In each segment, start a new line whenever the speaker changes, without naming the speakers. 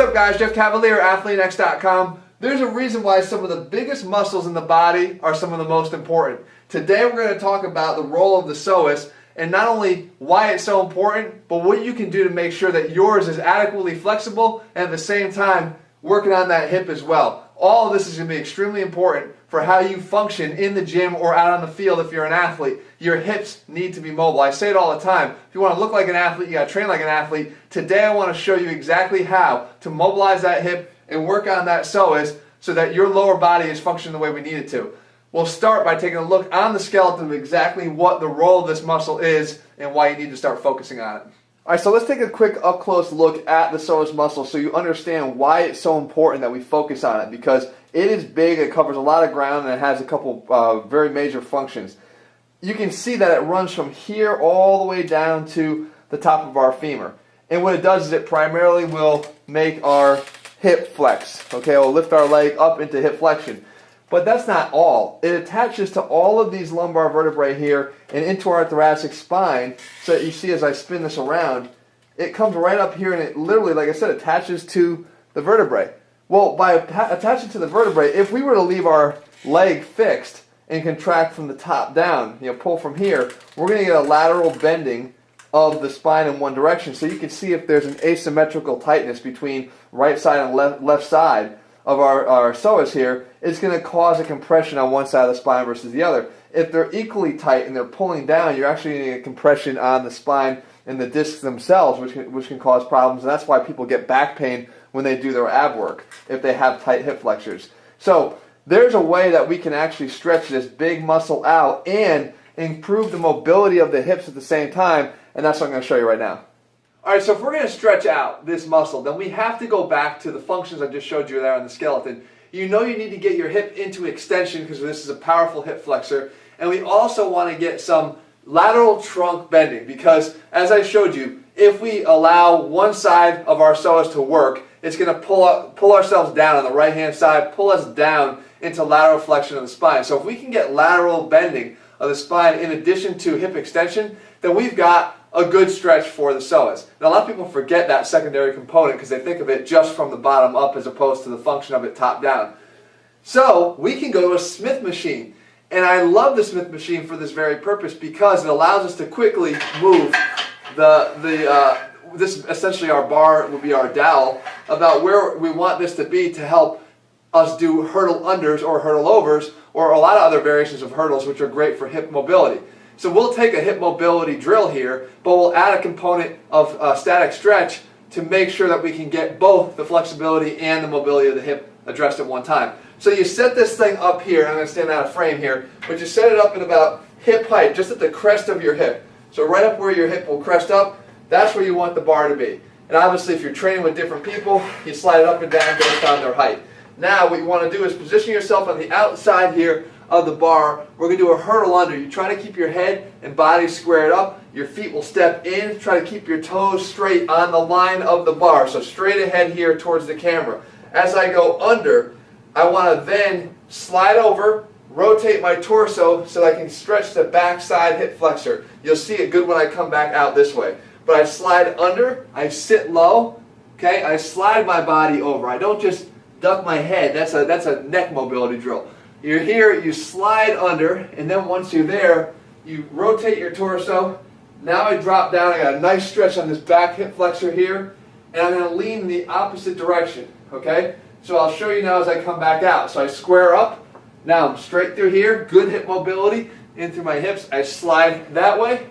What's up guys, Jeff Cavalier, AthleanX.com. There's a reason why some of the biggest muscles in the body are some of the most important. Today we're going to talk about the role of the psoas and not only why it's so important, but what you can do to make sure that yours is adequately flexible and at the same time working on that hip as well. All of this is going to be extremely important for how you function in the gym or out on the field if you're an athlete. Your hips need to be mobile. I say it all the time. If you want to look like an athlete, you got to train like an athlete. Today I want to show you exactly how to mobilize that hip and work on that psoas so that your lower body is functioning the way we need it to. We'll start by taking a look on the skeleton of exactly what the role of this muscle is and why you need to start focusing on it. Alright, so let's take a quick up-close look at the psoas muscle so you understand why it's so important that we focus on it, because it is big, it covers a lot of ground, and it has a couple very major functions. You can see that it runs from here all the way down to the top of our femur. And what it does is it primarily will make our hip flex. Okay, we'll lift our leg up into hip flexion. But that's not all. It attaches to all of these lumbar vertebrae here and into our thoracic spine. So that you see as I spin this around, it comes right up here and it literally, like I said, attaches to the vertebrae. Well, by attaching to the vertebrae, if we were to leave our leg fixed and contract from the top down, pull from here, we're going to get a lateral bending of the spine in one direction. So you can see if there's an asymmetrical tightness between right side and left side of our psoas here, it's going to cause a compression on one side of the spine versus the other. If they're equally tight and they're pulling down, you're actually getting a compression on the spine and the discs themselves, which can cause problems. And that's why people get back pain when they do their ab work, if they have tight hip flexors. So there's a way that we can actually stretch this big muscle out and improve the mobility of the hips at the same time, and that's what I'm going to show you right now. Alright, so if we're going to stretch out this muscle, then we have to go back to the functions I just showed you there on the skeleton. You know you need to get your hip into extension because this is a powerful hip flexor, and we also want to get some lateral trunk bending because, as I showed you, if we allow one side of our psoas to work, it's going to pull ourselves down on the right hand side, pull us down into lateral flexion of the spine. So if we can get lateral bending of the spine in addition to hip extension, then we've got a good stretch for the psoas. Now a lot of people forget that secondary component because they think of it just from the bottom up as opposed to the function of it top down. So we can go to a Smith machine, and I love the Smith machine for this very purpose because it allows us to quickly move this essentially our bar will be our dowel about where we want this to be to help us do hurdle unders or hurdle overs or a lot of other variations of hurdles which are great for hip mobility. So we'll take a hip mobility drill here, but we'll add a component of static stretch to make sure that we can get both the flexibility and the mobility of the hip addressed at one time. So you set this thing up here, I'm going to stand out of frame here, but you set it up at about hip height, just at the crest of your hip. So right up where your hip will crest up, that's where you want the bar to be. And obviously if you're training with different people, you slide it up and down based on their height. Now what you want to do is position yourself on the outside here of the bar. We're going to do a hurdle under. You try to keep your head and body squared up. Your feet will step in. Try to keep your toes straight on the line of the bar. So straight ahead here towards the camera. As I go under, I want to then slide over, rotate my torso so I can stretch the backside hip flexor. You'll see it good when I come back out this way. But I slide under, I sit low, okay? I slide my body over. I don't just duck my head. That's a neck mobility drill. You're here, you slide under, and then once you're there, you rotate your torso. Now I drop down, I got a nice stretch on this back hip flexor here, and I'm going to lean in the opposite direction, okay? So I'll show you now as I come back out. So I square up, now I'm straight through here, good hip mobility, in through my hips. I slide that way,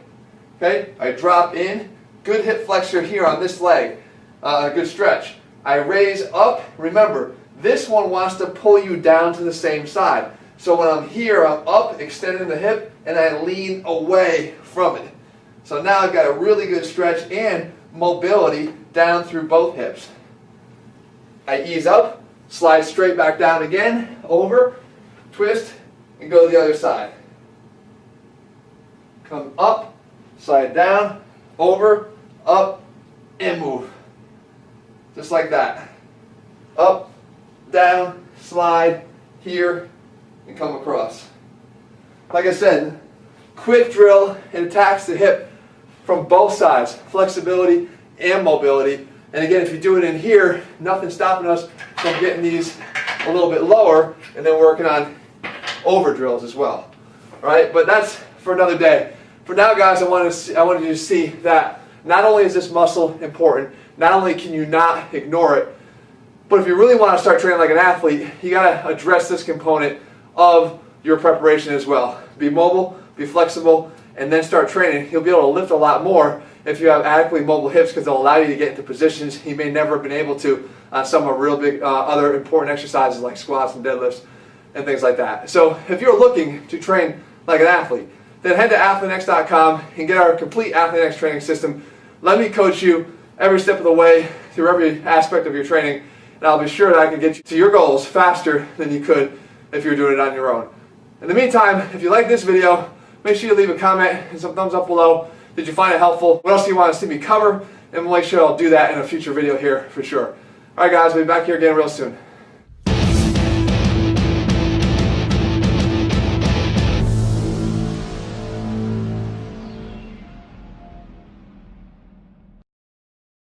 okay? I drop in, good hip flexor here on this leg, a good stretch. I raise up, remember, this one wants to pull you down to the same side. So when I'm here, I'm up, extending the hip, and I lean away from it. So now I've got a really good stretch and mobility down through both hips. I ease up, slide straight back down again, over, twist, and go to the other side. Come up, slide down, over, up, and move. Just like that. Up, down, slide, here, and come across. Like I said, quick drill. It attacks the hip from both sides, flexibility and mobility. And again, if you do it in here, nothing's stopping us from getting these a little bit lower and then working on over drills as well. Right? But that's for another day. For now, guys, I wanted you to see that not only is this muscle important, not only can you not ignore it, but if you really want to start training like an athlete, you got to address this component of your preparation as well. Be mobile, be flexible, and then start training. You'll be able to lift a lot more if you have adequately mobile hips, because they'll allow you to get into positions you may never have been able to on some of real big other important exercises like squats and deadlifts and things like that. So if you're looking to train like an athlete, then head to athletenex.com and get our complete AthleteNex training system. Let me coach you every step of the way through every aspect of your training, and I'll be sure that I can get you to your goals faster than you could if you're doing it on your own. In the meantime, if you like this video, make sure you leave a comment and some thumbs up below. Did you find it helpful? What else do you want to see me cover? And we'll make sure I'll do that in a future video here for sure. Alright guys, we'll be back here again real soon.